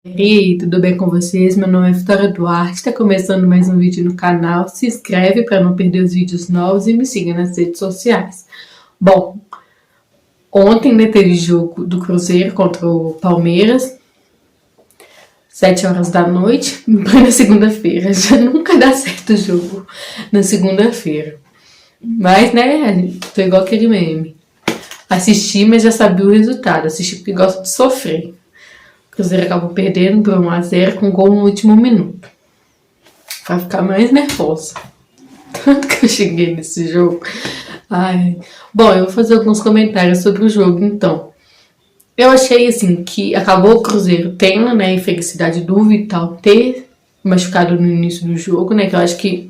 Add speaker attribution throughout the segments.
Speaker 1: E aí, tudo bem com vocês? Meu nome é Vitória Duarte, está começando mais um vídeo no canal. Se inscreve para não perder os vídeos novos e me siga nas redes sociais. Bom, ontem, né, teve jogo do Cruzeiro contra o Palmeiras, 7 horas da noite, na segunda-feira. Já nunca dá certo o jogo na segunda-feira. Mas, né, tô igual aquele meme. Assisti, mas já sabia o resultado. Assisti porque gosto de sofrer. O Cruzeiro acabou perdendo por 1-0 com gol no último minuto. Pra ficar mais nervosa. Tanto que eu cheguei nesse jogo. Ai. Bom, eu vou fazer alguns comentários sobre o jogo, então. Eu achei, assim, que acabou o Cruzeiro tendo, né, a infelicidade do Vital ter machucado no início do jogo, né, que eu acho que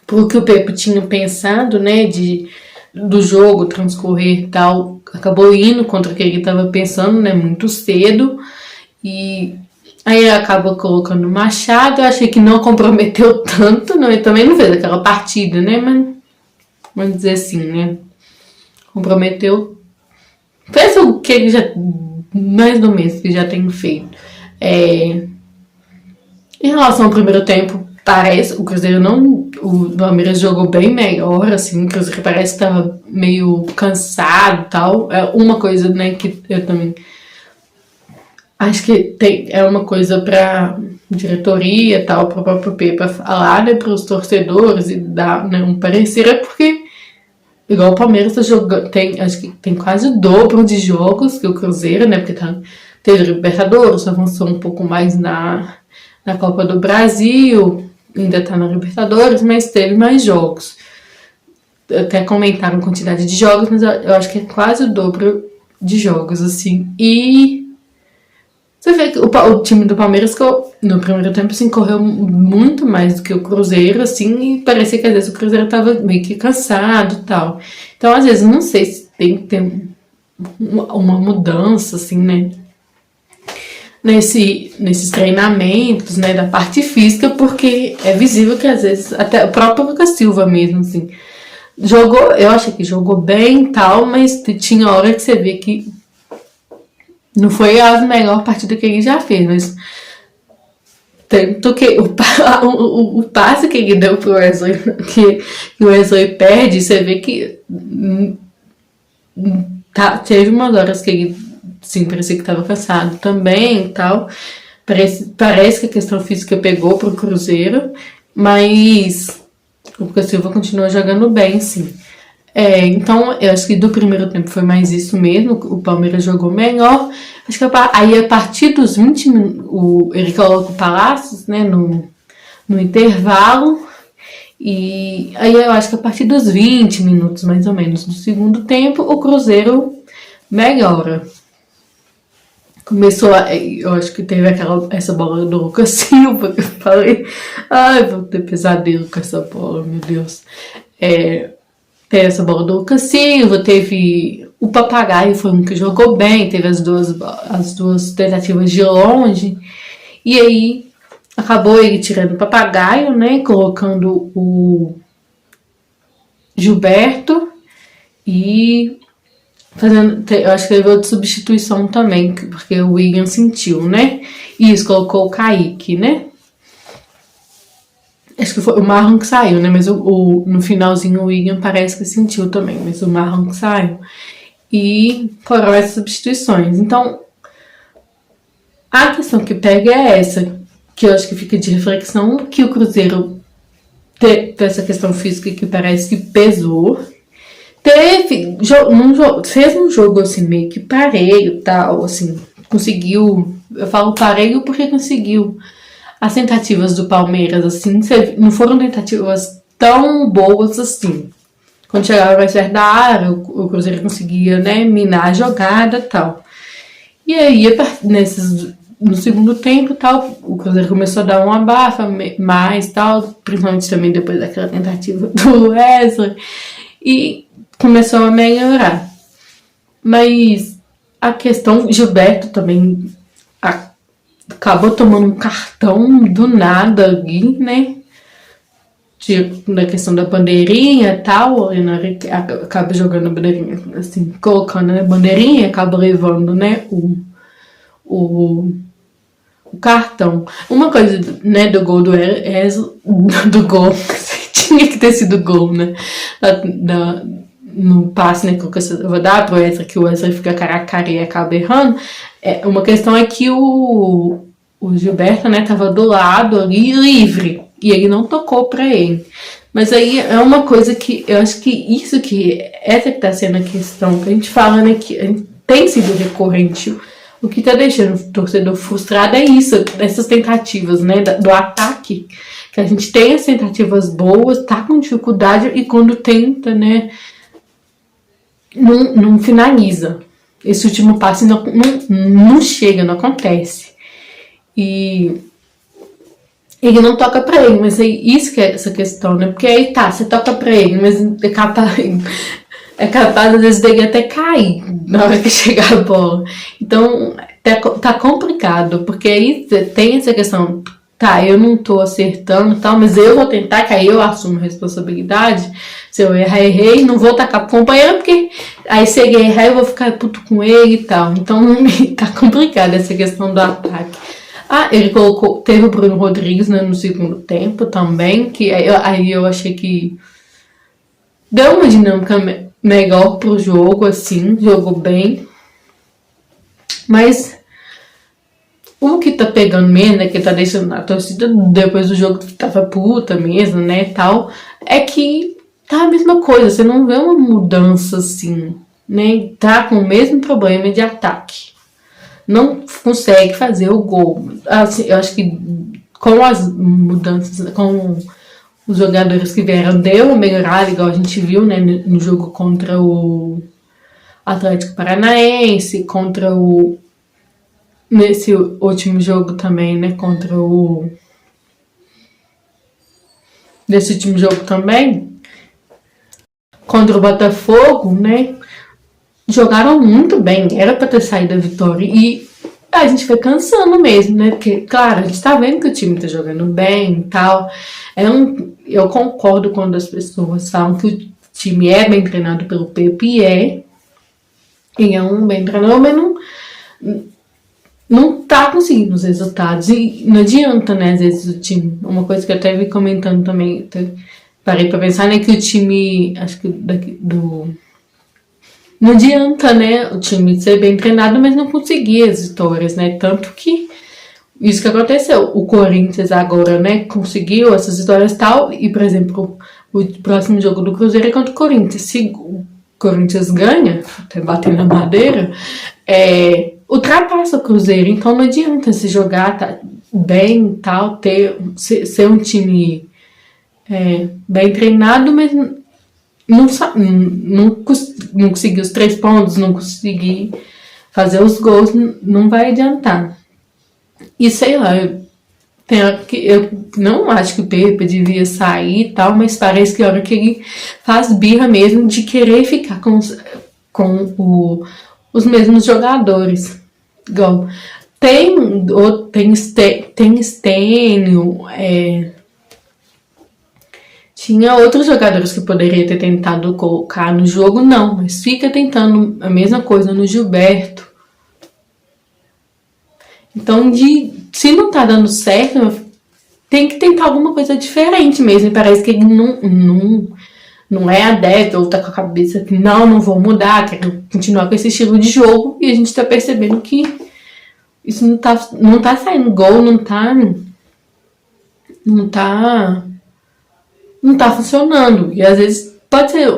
Speaker 1: por que o Pepe tinha pensado, né, do jogo transcorrer e tal, acabou indo contra o que ele estava pensando, né, muito cedo. E aí acaba colocando o Machado. Eu achei que não comprometeu tanto, não, ele também não fez aquela partida, né, mas vamos dizer assim, né, comprometeu, fez o que ele já, mais do mês que já tem feito. Em relação ao primeiro tempo, parece, o Cruzeiro não, o Palmeiras jogou bem melhor, assim, o Cruzeiro parece que estava meio cansado e tal. É uma coisa, né, que eu também acho que é uma coisa para diretoria, tal, para o próprio Pepa falar, né, para os torcedores e dar, né, um parecer, é porque igual o Palmeiras tá jogando, acho que tem quase o dobro de jogos que o Cruzeiro, né, porque teve Libertadores, avançou um pouco mais na Copa do Brasil, ainda tá na Libertadores, mas teve mais jogos. Até comentaram a quantidade de jogos, mas eu acho que é quase o dobro de jogos, assim. E você vê que o time do Palmeiras, no primeiro tempo, assim, correu muito mais do que o Cruzeiro, assim, e parecia que às vezes o Cruzeiro tava meio que cansado e tal. Então, às vezes, não sei se tem que ter uma mudança, assim, né, nesses treinamentos, né, da parte física, porque é visível que às vezes, até o próprio Lucas Silva mesmo, assim, eu achei que jogou bem e tal, mas tinha hora que você vê que não foi a melhor partida que ele já fez, mas tanto que o passe que ele deu pro Wesley, que o Wesley perde, você vê que teve umas horas que ele, sim, parecia que estava cansado também e tal. Parece que a questão física pegou pro Cruzeiro, mas o Lucas Silva continua jogando bem, sim. Então, eu acho que do primeiro tempo foi mais isso mesmo, o Palmeiras jogou melhor. Acho que aí a partir dos 20 minutos, ele coloca o Palácios, né, no intervalo, e aí eu acho que a partir dos 20 minutos, mais ou menos, do segundo tempo, o Cruzeiro melhora. Começou eu acho que teve essa bola do Lucas Silva, que eu falei, ai, vou ter pesadelo com essa bola, meu Deus. Teve essa bola do Lucas Silva, teve o Papagaio, foi um que jogou bem, teve as duas tentativas de longe, e aí acabou ele tirando o Papagaio, né, colocando o Gilberto e eu acho que teve outra substituição também, porque o William sentiu, né, e isso, colocou o Kaique, né. Acho que foi o Marlon que saiu, né? Mas no finalzinho o William parece que sentiu também, mas o Marlon que saiu. E foram essas substituições. Então, a questão que pega é essa, que eu acho que fica de reflexão, que o Cruzeiro teve essa questão física que parece que pesou. Fez um jogo assim, meio que parelho e tal, assim, conseguiu. Eu falo parelho porque conseguiu. As tentativas do Palmeiras, assim, não foram tentativas tão boas assim. Quando chegava mais perto da área, o Cruzeiro conseguia, né, minar a jogada e tal. E aí, no segundo tempo, tal, o Cruzeiro começou a dar uma abafa mais, tal, principalmente também depois daquela tentativa do Wesley, e começou a melhorar. Mas a questão, Gilberto também acabou tomando um cartão do nada ali, né? Na questão da bandeirinha e tal, e na hora que acaba jogando a bandeirinha, assim, colocando a bandeirinha, acaba levando, né, o o cartão. Uma coisa, né, do gol do do gol, tinha que ter sido gol, né, no passe, né, que eu vou dar pro Wesley, que o Wesley fica cara a cara e acaba errando. Uma questão é que o Gilberto, né, tava do lado ali, livre, e ele não tocou pra ele. Mas aí é uma coisa que eu acho que essa que tá sendo a questão, que a gente fala, né, que tem sido recorrente. O que tá deixando o torcedor frustrado é isso, essas tentativas, né, do ataque, que a gente tem as tentativas boas, tá com dificuldade e quando tenta, não finaliza. Esse último passe não chega, não acontece. E ele não toca pra ele, mas aí isso que é essa questão, né? Porque aí tá, você toca pra ele, mas é capaz às vezes dele até cair na hora que chegar a bola. Então tá complicado, porque aí tem essa questão, tá, eu não tô acertando e tal, mas eu vou tentar, que aí eu assumo a responsabilidade. Se eu errar, errei, não vou tacar pro companheiro, porque aí se ele errar eu vou ficar puto com ele e tal. Então tá complicado essa questão do ataque. Ele teve o Bruno Rodrigues, né, no segundo tempo também, que aí eu achei que deu uma dinâmica melhor pro jogo, assim, jogou bem. Mas o que tá pegando mesmo, né, que tá deixando a torcida depois do jogo que tava puta mesmo, né, tal, é que tá a mesma coisa, você não vê uma mudança assim, né, tá com o mesmo problema de ataque. Não consegue fazer o gol. Assim, eu acho que com as mudanças, com os jogadores que vieram, deu uma melhorada, igual a gente viu, né, no jogo contra o Atlético Paranaense, nesse último jogo também, né, nesse último jogo também, contra o Botafogo, né, jogaram muito bem, era pra ter saído a vitória e a gente foi cansando mesmo, né? Porque, claro, a gente tá vendo que o time tá jogando bem e tal. Eu concordo quando as pessoas falam que o time é bem treinado pelo Pepe e ele é um bem treinador, mas não tá conseguindo os resultados. E não adianta, né, às vezes o time. Uma coisa que eu até vi comentando também, parei pra pensar, né, que o time, acho que não adianta, né, o time ser bem treinado, mas não conseguir as vitórias, né? Tanto que isso que aconteceu. O Corinthians agora, né, conseguiu essas vitórias e tal. E, por exemplo, o próximo jogo do Cruzeiro é contra o Corinthians. Se o Corinthians ganha, até bater na madeira, ultrapassa o Cruzeiro. Então não adianta se jogar bem e tal, ser um time bem treinado, mas não conseguir os 3 pontos, não conseguir fazer os gols, não vai adiantar. E sei lá, eu não acho que o Pepe devia sair e tal, mas parece que a hora que ele faz birra mesmo de querer ficar com os mesmos jogadores. Igual, tem Stênio, tinha outros jogadores que poderia ter tentado colocar no jogo, não, mas fica tentando a mesma coisa no Gilberto. Então, se não tá dando certo, tem que tentar alguma coisa diferente mesmo. E parece que ele não é adepto, ou tá com a cabeça que não vou mudar, quero continuar com esse estilo de jogo. E a gente tá percebendo que isso não tá saindo gol, não tá funcionando. E às vezes, pode ser,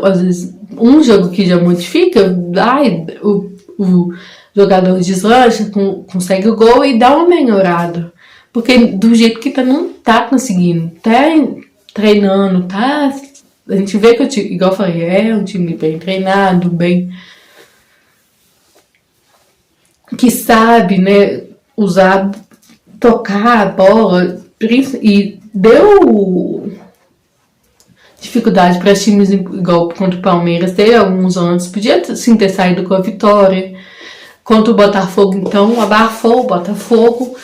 Speaker 1: um jogo que já modifica, o jogador deslancha, consegue o gol e dá uma melhorada. Porque do jeito que não tá conseguindo. Tá treinando, a gente vê que o time, igual eu falei, é um time bem treinado, bem que sabe, né, tocar a bola, e deu dificuldade para times igual contra o Palmeiras, teve alguns anos, podia sim ter saído com a vitória. Contra o Botafogo, então, abafou o Botafogo.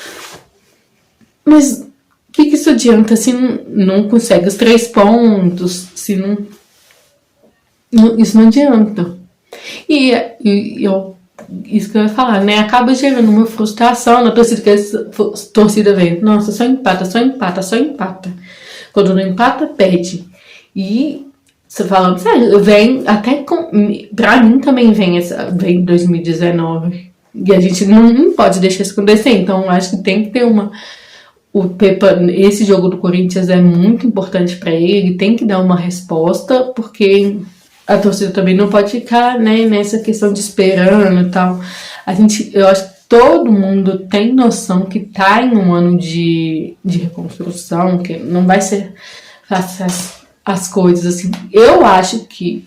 Speaker 1: Mas o que isso adianta se não consegue os 3 pontos? Se não isso não adianta. E eu isso que eu ia falar, né? Acaba gerando uma frustração na torcida, que a torcida vem, nossa, só empata, só empata, só empata. Quando não empata, perde. E você falando sério, vem até com. Pra mim também vem 2019. E a gente não pode deixar isso acontecer. Então, acho que tem que ter uma. O Pepa, esse jogo do Corinthians é muito importante pra ele tem que dar uma resposta, porque a torcida também não pode ficar, né, nessa questão de esperando e tal. Eu acho que todo mundo tem noção que tá em um ano de reconstrução, que não vai ser fácil as coisas, assim. Eu acho que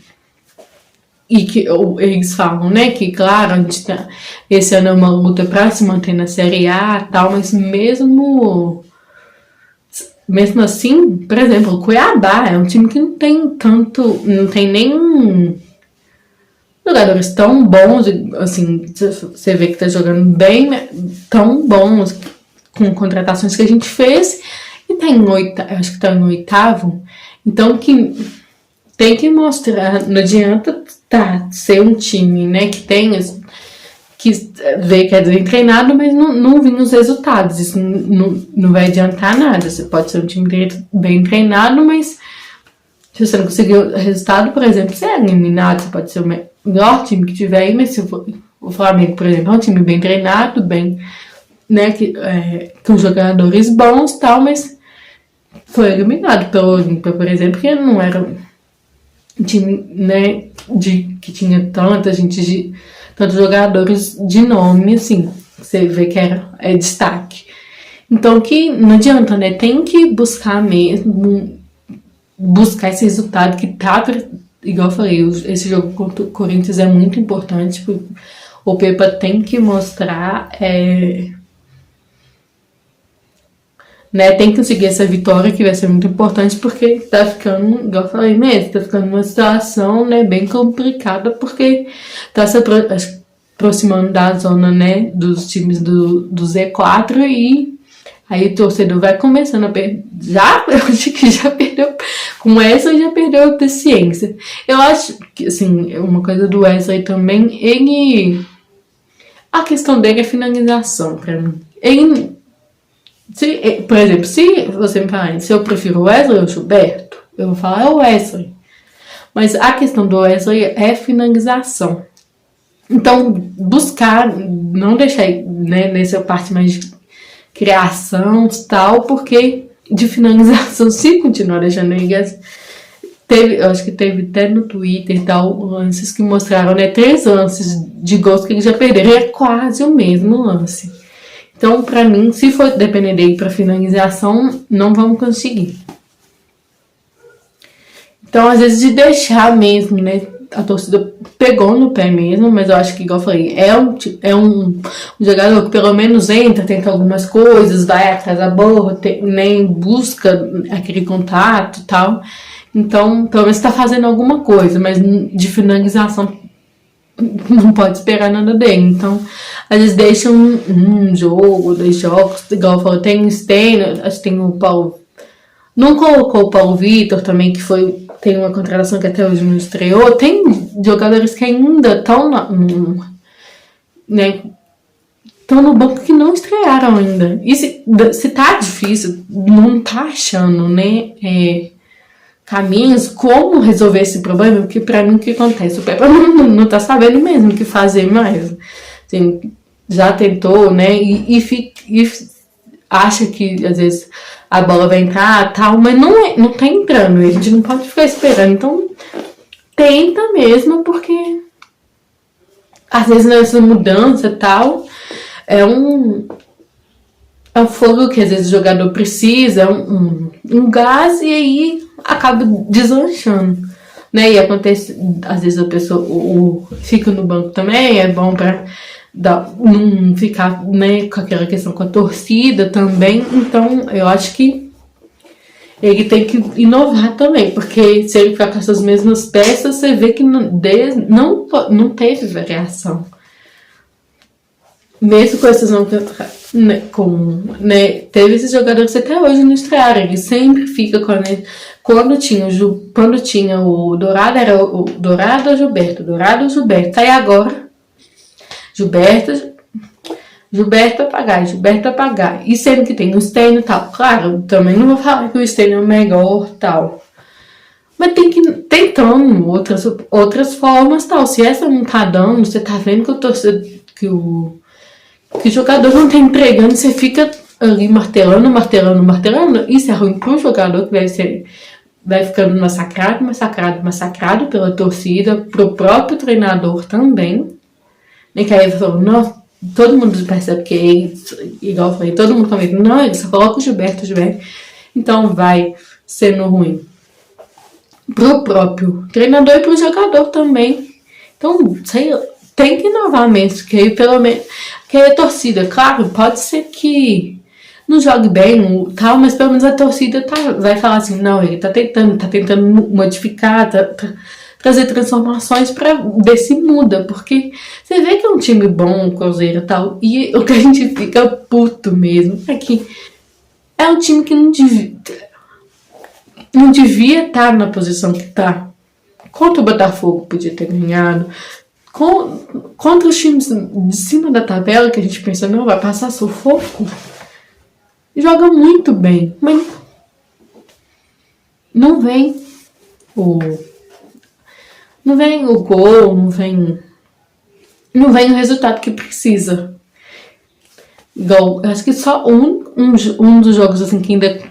Speaker 1: eles falam, né, que claro, a gente tá, esse ano é uma luta pra se manter na Série A e tal, mas mesmo assim, por exemplo, o Cuiabá é um time que não tem nem jogadores tão bons, assim, você vê que tá jogando bem, tão bons, com contratações que a gente fez, e tá acho que tá em oitavo, então que tem que mostrar, não adianta ser um time, né, que tem, que vê que é bem treinado, mas não vem os resultados, isso não vai adiantar nada, você pode ser um time bem treinado, mas se você não conseguir o resultado, por exemplo, você é eliminado, você pode ser o melhor time que tiver aí, mas se o Flamengo, por exemplo, é um time bem treinado, bem, né, com jogadores bons e tal, mas foi eliminado pelo Olímpia, por exemplo, que não era um time, né, que tinha tantos jogadores de nome, assim, você vê que é destaque. Então, que não adianta, né, tem que buscar esse resultado que tá, igual eu falei, esse jogo contra o Corinthians é muito importante, porque o Pepa tem que mostrar, né, tem que conseguir essa vitória, que vai ser muito importante, porque tá ficando, igual eu falei mesmo, tá ficando uma situação, né, bem complicada, porque tá se aproximando da zona, né, dos times do Z4, e aí o torcedor vai começando a perder, eu acho que já perdeu, com o Wesley já perdeu a paciência. Eu acho que, assim, uma coisa do Wesley também, a questão dele é finalização, pra mim. Por exemplo, se você me falar se eu prefiro o Wesley ou o Gilberto, eu vou falar é o Wesley. Mas a questão do Wesley é finalização. Então, buscar, não deixar, né, nessa parte mais de criação e tal, porque de finalização, se continuar deixando ele, eu acho que teve até no Twitter e tal, lances que mostraram, né, 3 lances de gols que ele já perderam, e é quase o mesmo lance. Então, pra mim, se for depender dele pra finalização, não vamos conseguir. Então, às vezes, de deixar mesmo, né? A torcida pegou no pé mesmo, mas eu acho que, igual eu falei, é um jogador que pelo menos entra, tenta algumas coisas, vai atrás da bola, nem busca aquele contato e tal. Então, pelo menos tá fazendo alguma coisa, mas de finalização não pode esperar nada dele. Então, às vezes deixa um jogo, 2 jogos, igual eu falo, acho que tem o Paulo. Não colocou o Paulo Vitor também, que tem uma contratação que até hoje não estreou. Tem jogadores que ainda estão né, estão no banco que não estrearam ainda. E se tá difícil, não tá achando, né, caminhos como resolver esse problema, porque pra mim o que acontece? O Pepa não tá sabendo mesmo o que fazer mais. Assim, já tentou, né, e acha que às vezes a bola vai entrar tal, mas não tá entrando, e a gente não pode ficar esperando. Então tenta mesmo, porque às vezes nessa mudança tal é um fogo que às vezes o jogador precisa, um gás, e aí acaba deslanchando, né? E acontece, às vezes a pessoa fica no banco também, é bom pra não ficar, né, com aquela questão com a torcida também. Então eu acho que ele tem que inovar também, porque se ele ficar com essas mesmas peças, você vê que não teve variação. Mesmo com essas não, né, teve esses jogadores que até hoje não estrearam. Ele sempre fica quando tinha o Dourado, era o Dourado ou Gilberto, Dourado ou Gilberto. Aí agora Gilberto apagar. E sendo que tem o Stênio e tal. Claro, também não vou falar que o Stênio é o melhor tal. Mas tem que ir tentando outras formas tal. Se essa não tá dando, você tá vendo que o jogador não tá entregando, você fica ali martelando. Isso é ruim pro jogador, que vai ficando massacrado pela torcida, pro próprio treinador também. Nem que aí ele falou, não, todo mundo percebe que ele, igual eu falei, todo mundo também, não, ele só coloca o Gilberto. Então vai sendo ruim pro próprio treinador e pro jogador também. Então, sei lá, tem que inovar mesmo, que aí pelo menos, que aí a torcida, claro, pode ser que não jogue bem tal, mas pelo menos a torcida vai falar assim, não, ele tá tentando modificar, trazer transformações pra ver se muda, porque você vê que é um time bom, o Cruzeiro e tal, e o que a gente fica puto mesmo é que é um time que não devia estar na posição que tá. Contra o Botafogo podia ter ganhado, contra os times de cima da tabela, que a gente pensa, não, vai passar sufoco, joga muito bem, mas não vem o gol, não vem o resultado que precisa. Igual, acho que só um dos jogos assim que ainda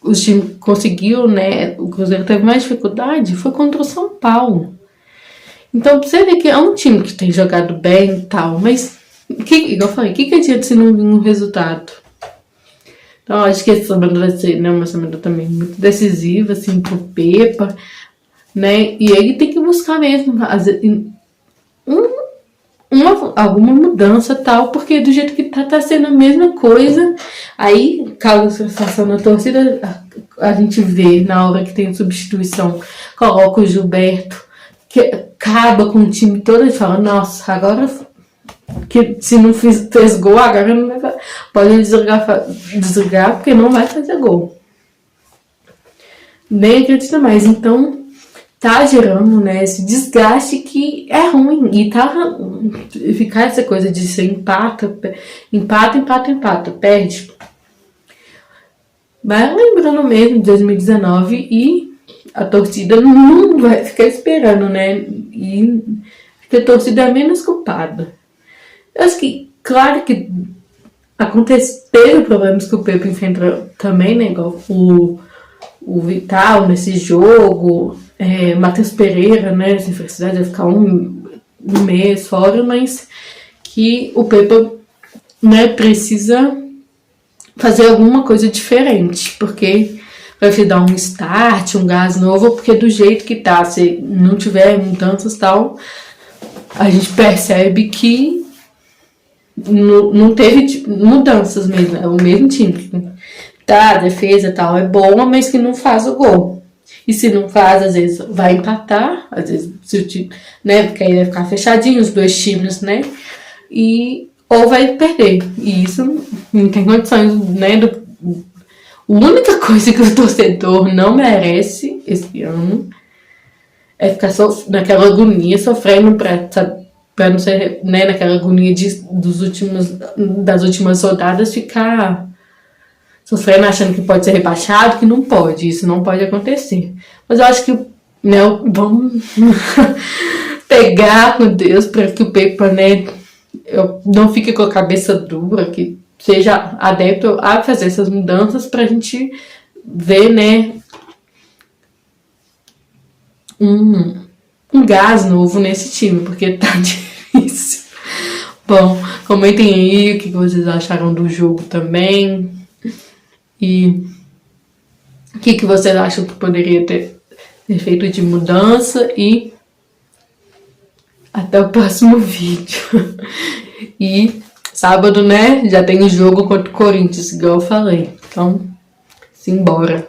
Speaker 1: os times conseguiu, né? O Cruzeiro teve mais dificuldade, foi contra o São Paulo. Então você vê que é um time que tem jogado bem e tal, mas igual eu falei, que adianta se não vir um resultado? Então acho que essa semana vai ser, né, uma semana também muito decisiva, assim, pro Pepa, né? E ele tem que buscar mesmo alguma mudança tal, porque do jeito que tá sendo a mesma coisa. Aí causa sensação na torcida, a gente vê na hora que tem substituição, coloca o Gilberto, que acaba com o time todo e fala, nossa, agora que se não fez gol, agora não vai, pode desligar porque não vai fazer gol. Nem acredita mais. Então tá gerando, né, esse desgaste que é ruim. E ficar essa coisa de ser empata, perde. Vai lembrando mesmo de 2019 e a torcida não vai ficar esperando, né? E a torcida é menos culpada. Eu acho que, claro que teve problemas que o Pepe enfrentou também, né? Igual o Vital nesse jogo, Matheus Pereira, né? Essa infelicidade vai ficar um mês fora, mas que o Pepe, né, precisa fazer alguma coisa diferente, porque vai te dar um start, um gás novo, porque do jeito que tá, se não tiver mudanças e tal, a gente percebe que não teve mudanças mesmo, é o mesmo time. Tá, a defesa e tal é boa, mas que não faz o gol. E se não faz, às vezes vai empatar, às vezes se o time, né, porque aí vai ficar fechadinho os dois times, né, ou vai perder. E isso não tem condições, né, a única coisa que o torcedor não merece esse ano é ficar naquela agonia, sofrendo pra não ser, né, naquela agonia das últimas rodadas, ficar sofrendo, achando que pode ser rebaixado, que não pode. Isso não pode acontecer. Mas eu acho que, né, vamos pegar com Deus para que o Pepa, né, não fique com a cabeça dura, que seja adepto a fazer essas mudanças pra gente ver, né, um gás novo nesse time, porque tá difícil. Bom, comentem aí o que vocês acharam do jogo também. E o que vocês acham que poderia ter feito de mudança. E até o próximo vídeo. E sábado, né, já tem o jogo contra o Corinthians, igual eu falei. Então, simbora.